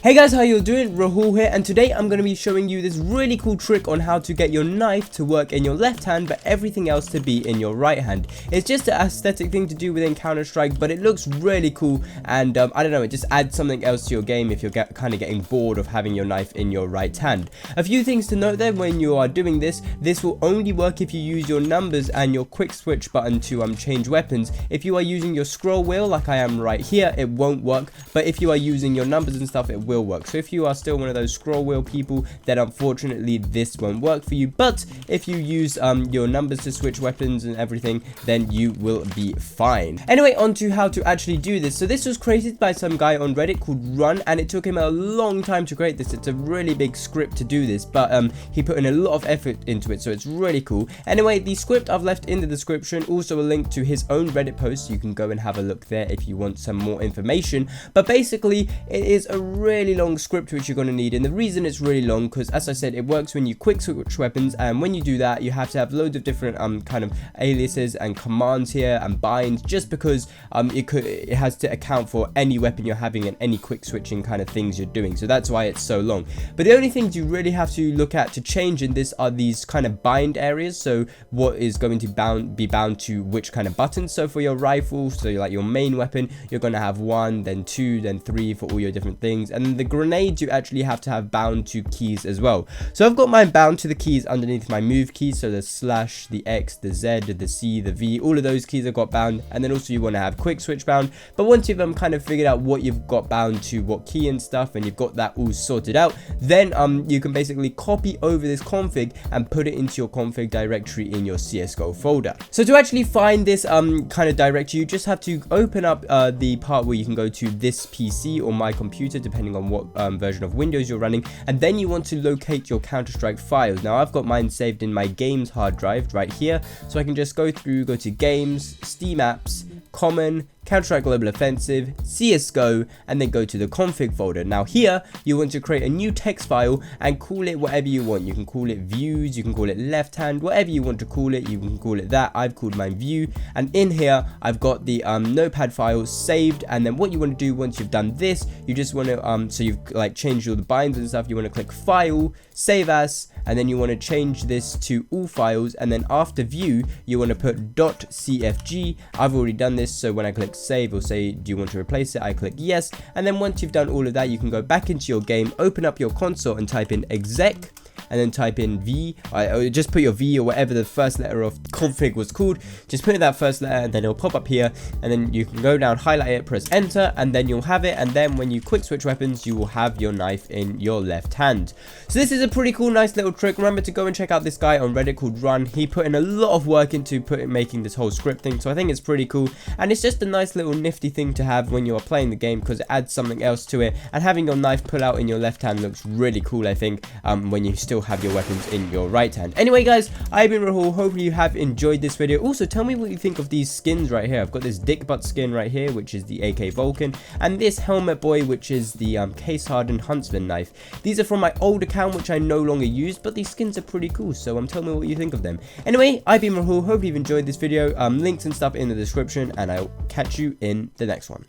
Hey guys, how you doing? Rahul here, and today I'm going to be showing you this really cool trick on how to get your knife to work in your left hand but everything else to be in your right hand. It's just an aesthetic thing to do within Counter-Strike, but it looks really cool, and I don't know, it just adds something else to your game if you're kind of getting bored of having your knife in your right hand. A few things to note there when you are doing this will only work if you use your numbers and your quick switch button to change weapons. If you are using your scroll wheel like I am right here, it won't work, but if you are using your numbers and stuff, it will work. So if you are still one of those scroll wheel people, then unfortunately this won't work for you, but if you use your numbers to switch weapons and everything, then you will be fine. Anyway, on to how to actually do this. So this was created by some guy on Reddit called Run, and it took him a long time to create this. It's a really big script to do this, but he put in a lot of effort into it, so it's really cool. Anyway, the script I've left in the description, also a link to his own Reddit post, so you can go and have a look there if you want some more information. But basically it is a really long script which you're going to need, and the reason it's really long because, as I said, it works when you quick switch weapons, and when you do that you have to have loads of different kind of aliases and commands here and binds, just because it has to account for any weapon you're having and any quick switching kind of things you're doing, so that's why it's so long. But the only things you really have to look at to change in this are these kind of bind areas, so what is going to be bound to which kind of buttons. So for your rifle, so like your main weapon, you're going to have 1, then 2, then 3 for all your different things, and then the grenades you actually have to have bound to keys as well. So I've got mine bound to the keys underneath my move keys, so the slash, the X, the Z, the C, the V, all of those keys I've got bound. And then also you want to have quick switch bound, but once you've kind of figured out what you've got bound to what key and stuff, and you've got that all sorted out, then you can basically copy over this config and put it into your config directory in your CSGO folder. So to actually find this kind of directory, you just have to open up the part where you can go to this PC or my computer, depending on what version of Windows you're running, and then you want to locate your Counter-Strike files. Now I've got mine saved in my games hard drive right here, so I can just go to games, Steam apps, common, Counter-Strike Global Offensive, CSGO, and then go to the config folder. Now here, you want to create a new text file and call it whatever you want. You can call it views, you can call it left hand, whatever you want to call it, you can call it that. I've called mine view, and in here, I've got the notepad file saved, and then what you want to do once you've done this, you just want to, so you've like changed all the binds and stuff, you want to click file, save as, and then you want to change this to all files, and then after view, you want to put .cfg. I've already done this, so when I click save or say do you want to replace it, I click yes, and then once you've done all of that, you can go back into your game, open up your console and type in exec, and then type in V, or just put your V or whatever the first letter of config was called, just put in that first letter, and then it'll pop up here, and then you can go down, highlight it, press enter, and then you'll have it. And then when you quick switch weapons, you will have your knife in your left hand. So this is a pretty cool, nice little trick. Remember to go and check out this guy on Reddit called Run. He put in a lot of work into making this whole script thing, so I think it's pretty cool, and it's just a nice little nifty thing to have when you are playing the game, because it adds something else to it, and having your knife pull out in your left hand looks really cool, I think, when you still have your weapons in your right hand. Anyway guys, I've been Rahul. Hopefully you have enjoyed this video. Also, tell me what you think of these skins right here. I've got this dick butt skin right here, which is the AK Vulcan, and this helmet boy, which is the case hardened huntsman knife. These are from my old account, which I no longer use, but these skins are pretty cool, so tell me what you think of them. Anyway, I've been Rahul. Hope you've enjoyed this video. Links and stuff in the description, and I'll catch you in the next one.